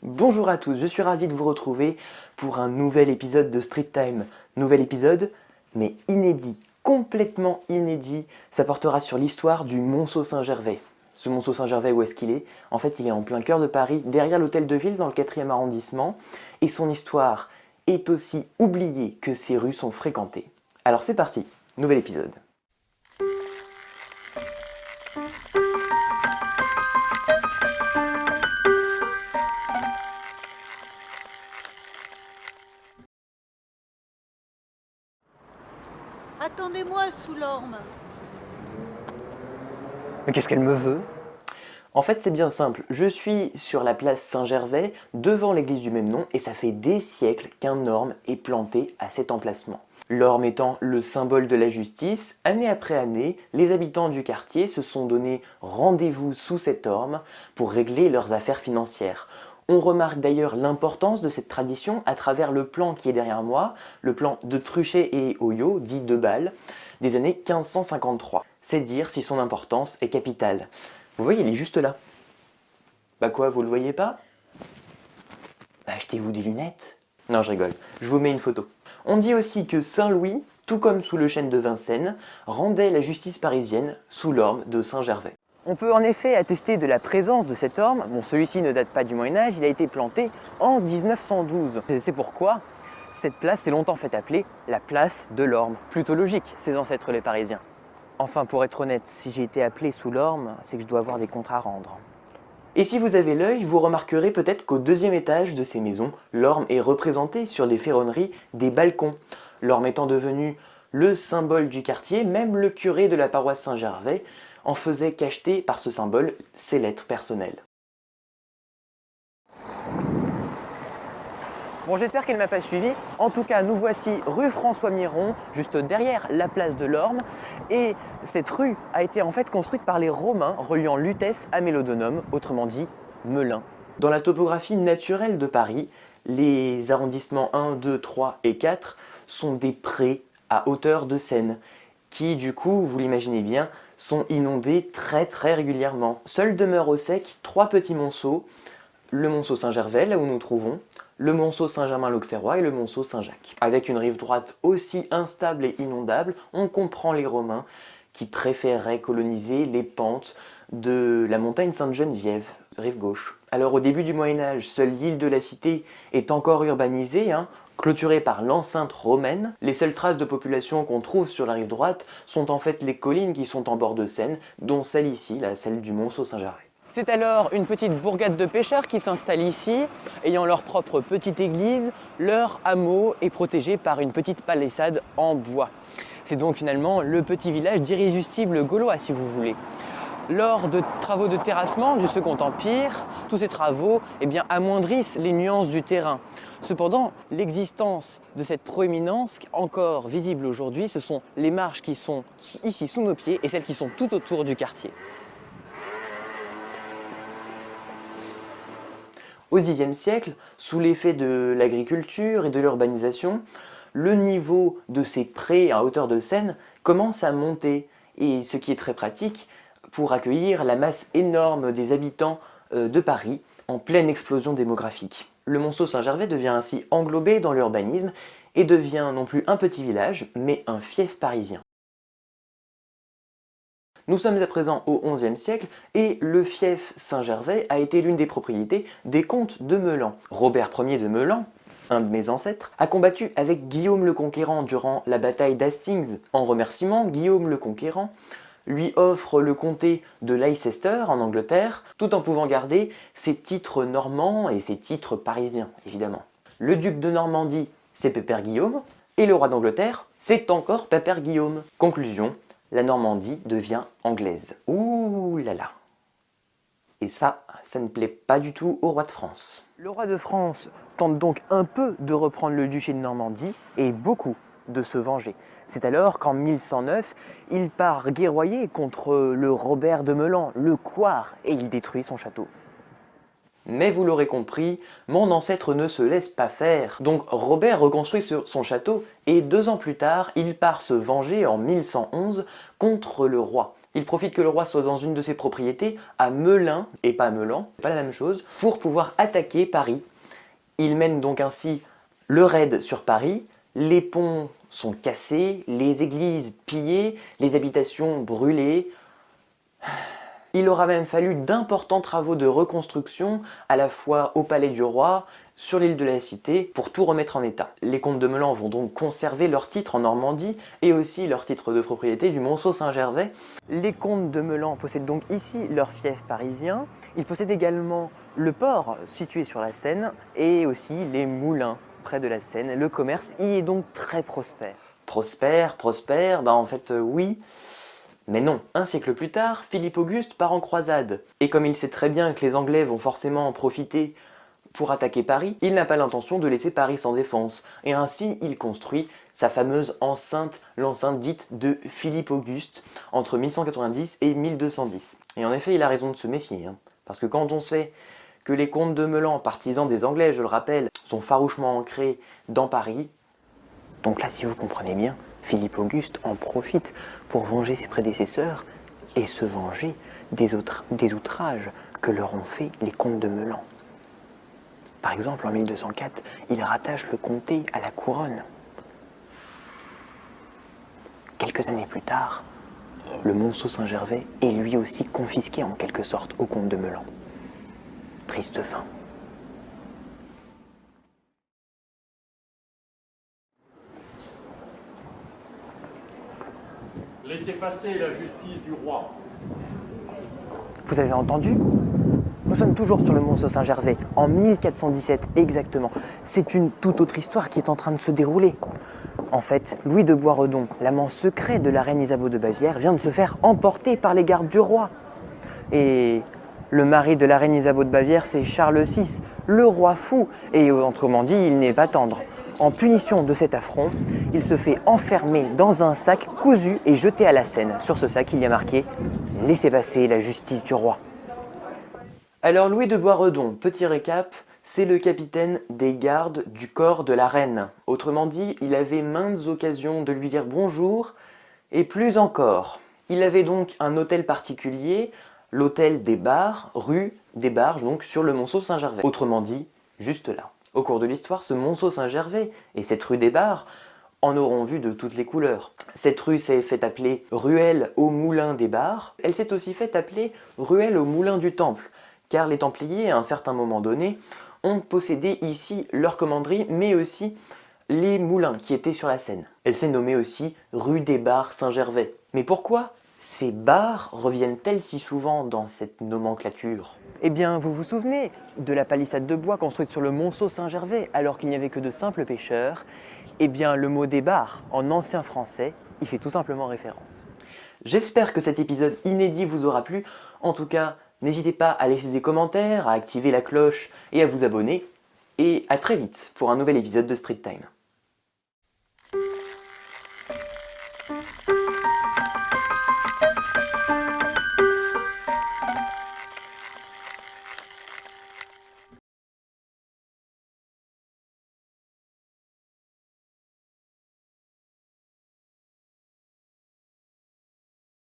Bonjour à tous, je suis ravi de vous retrouver pour un nouvel épisode de Street Time. Nouvel épisode, mais inédit, complètement inédit. Ça portera sur l'histoire du Monceau Saint-Gervais. Ce Monceau Saint-Gervais, où est-ce qu'il est? En fait, il est en plein cœur de Paris, derrière l'hôtel de ville, dans le 4e arrondissement. Et son histoire est aussi oubliée que ses rues sont fréquentées. Alors c'est parti, nouvel épisode. Attendez-moi sous l'orme. Mais qu'est-ce qu'elle me veut? En fait, c'est bien simple. Je suis sur la place Saint-Gervais, devant l'église du même nom, et ça fait des siècles qu'un orme est planté à cet emplacement. L'orme étant le symbole de la justice, année après année, les habitants du quartier se sont donné rendez-vous sous cet orme pour régler leurs affaires financières. On remarque d'ailleurs l'importance de cette tradition à travers le plan qui est derrière moi, le plan de Truchet et Oyo, dit de Bâle, des années 1553. C'est dire si son importance est capitale. Vous voyez, il est juste là. Bah quoi, vous le voyez pas? Bah achetez-vous des lunettes. Non, je rigole, je vous mets une photo. On dit aussi que Saint-Louis, tout comme sous le chêne de Vincennes, rendait la justice parisienne sous l'orme de Saint-Gervais. On peut en effet attester de la présence de cet orme. Bon, celui-ci ne date pas du Moyen-Âge, il a été planté en 1912. C'est pourquoi cette place s'est longtemps fait appeler la place de l'orme. Plutôt logique, ses ancêtres les Parisiens. Enfin, pour être honnête, si j'ai été appelé sous l'orme, c'est que je dois avoir des comptes à rendre. Et si vous avez l'œil, vous remarquerez peut-être qu'au deuxième étage de ces maisons, l'orme est représenté sur les ferronneries des balcons. L'orme étant devenu le symbole du quartier, même le curé de la paroisse Saint-Gervais en faisait cacheter par ce symbole ses lettres personnelles. Bon, j'espère qu'elle ne m'a pas suivi. En tout cas, nous voici rue François Miron, juste derrière la place de l'Orme. Et cette rue a été en fait construite par les Romains, reliant Lutèce à Mélodonum, autrement dit Melun. Dans la topographie naturelle de Paris, les arrondissements 1, 2, 3 et 4 sont des prés à hauteur de Seine, qui du coup, vous l'imaginez bien, sont inondés très régulièrement. Seuls demeurent au sec 3 petits monceaux, le Monceau Saint-Gervais, là où nous trouvons, le Monceau Saint-Germain-l'Auxerrois et le Monceau Saint-Jacques. Avec une rive droite aussi instable et inondable, on comprend les Romains qui préféraient coloniser les pentes de la montagne Sainte-Geneviève, rive gauche. Alors au début du Moyen-Âge, seule l'île de la Cité est encore urbanisée, clôturée par l'enceinte romaine. Les seules traces de population qu'on trouve sur la rive droite sont en fait les collines qui sont en bord de Seine, dont celle ici, celle du Monceau Saint-Gervais. C'est alors une petite bourgade de pêcheurs qui s'installe ici, ayant leur propre petite église. Leur hameau est protégé par une petite palissade en bois. C'est donc finalement le petit village d'irrésistibles gaulois, si vous voulez. Lors de travaux de terrassement du Second Empire, tous ces travaux amoindrissent les nuances du terrain. Cependant, l'existence de cette proéminence encore visible aujourd'hui, ce sont les marches qui sont ici sous nos pieds et celles qui sont tout autour du quartier. Au Xe siècle, sous l'effet de l'agriculture et de l'urbanisation, le niveau de ces prés à hauteur de Seine commence à monter, et ce qui est très pratique pour accueillir la masse énorme des habitants de Paris en pleine explosion démographique. Le Monceau Saint-Gervais devient ainsi englobé dans l'urbanisme et devient non plus un petit village, mais un fief parisien. Nous sommes à présent au XIe siècle et le fief Saint-Gervais a été l'une des propriétés des comtes de Meulan. Robert Ier de Meulan, un de mes ancêtres, a combattu avec Guillaume le Conquérant durant la bataille d'Hastings. En remerciement, Guillaume le Conquérant lui offre le comté de Leicester en Angleterre, tout en pouvant garder ses titres normands et ses titres parisiens, évidemment. Le duc de Normandie, c'est Pépère Guillaume, et le roi d'Angleterre, c'est encore Pépère Guillaume. Conclusion, la Normandie devient anglaise. Ouh là là. Et ça ne plaît pas du tout au roi de France. Le roi de France tente donc un peu de reprendre le duché de Normandie et beaucoup de se venger. C'est alors qu'en 1109, il part guerroyer contre le Robert de Meulan, le Couard, et il détruit son château. Mais vous l'aurez compris, mon ancêtre ne se laisse pas faire. Donc Robert reconstruit son château et 2 ans plus tard, il part se venger en 1111 contre le roi. Il profite que le roi soit dans une de ses propriétés, à Melun, et pas à Meulan, pas la même chose, pour pouvoir attaquer Paris. Il mène donc ainsi le raid sur Paris, les ponts sont cassés, les églises pillées, les habitations brûlées. Il aura même fallu d'importants travaux de reconstruction, à la fois au palais du roi, sur l'île de la Cité, pour tout remettre en état. Les comtes de Meulan vont donc conserver leur titre en Normandie et aussi leur titre de propriété du Monceau-Saint-Gervais. Les comtes de Meulan possèdent donc ici leur fief parisien. Ils possèdent également le port situé sur la Seine et aussi les moulins près de la Seine. Le commerce y est donc très prospère. Prospère, en fait oui. Mais non, un siècle plus tard, Philippe Auguste part en croisade. Et comme il sait très bien que les Anglais vont forcément en profiter pour attaquer Paris, il n'a pas l'intention de laisser Paris sans défense. Et ainsi, il construit sa fameuse enceinte, l'enceinte dite de Philippe Auguste, entre 1190 et 1210. Et en effet, il a raison de se méfier, parce que quand on sait que les comtes de Meulan, partisans des Anglais, je le rappelle, sont farouchement ancrés dans Paris. Donc là, si vous comprenez bien, Philippe Auguste en profite pour venger ses prédécesseurs et se venger des outrages que leur ont fait les comtes de Meulan. Par exemple, en 1204, il rattache le comté à la couronne. Quelques années plus tard, le Monceau-Saint-Gervais est lui aussi confisqué en quelque sorte aux comtes de Meulan. Triste fin. Laissez passer la justice du roi. Vous avez entendu ? Nous sommes toujours sur le Monceau-Saint-Gervais, en 1417 exactement. C'est une toute autre histoire qui est en train de se dérouler. En fait, Louis de Boisredon, l'amant secret de la reine Isabeau de Bavière, vient de se faire emporter par les gardes du roi. Et le mari de la reine Isabeau de Bavière, c'est Charles VI, le roi fou. Et autrement dit, il n'est pas tendre. En punition de cet affront, il se fait enfermer dans un sac cousu et jeté à la Seine. Sur ce sac, il y a marqué « Laissez passer la justice du roi ». Alors Louis de Boisredon, petit récap, c'est le capitaine des gardes du corps de la reine. Autrement dit, il avait maintes occasions de lui dire bonjour, et plus encore. Il avait donc un hôtel particulier, l'hôtel des Barres, rue des Barges, donc sur le Monceau-Saint-Gervais. Autrement dit, juste là. Au cours de l'histoire, ce Monceau-Saint-Gervais et cette rue des Barres en auront vu de toutes les couleurs. Cette rue s'est fait appeler ruelle au moulin des Barres. Elle s'est aussi fait appeler ruelle au moulin du Temple, car les Templiers, à un certain moment donné, ont possédé ici leur commanderie, mais aussi les moulins qui étaient sur la Seine. Elle s'est nommée aussi rue des Barres Saint-Gervais. Mais pourquoi ces barres reviennent-elles si souvent dans cette nomenclature ? Eh bien, vous vous souvenez de la palissade de bois construite sur le Monceau-Saint-Gervais alors qu'il n'y avait que de simples pêcheurs ? Eh bien, le mot des barres, en ancien français, y fait tout simplement référence. J'espère que cet épisode inédit vous aura plu. En tout cas, n'hésitez pas à laisser des commentaires, à activer la cloche et à vous abonner. Et à très vite pour un nouvel épisode de Street Time.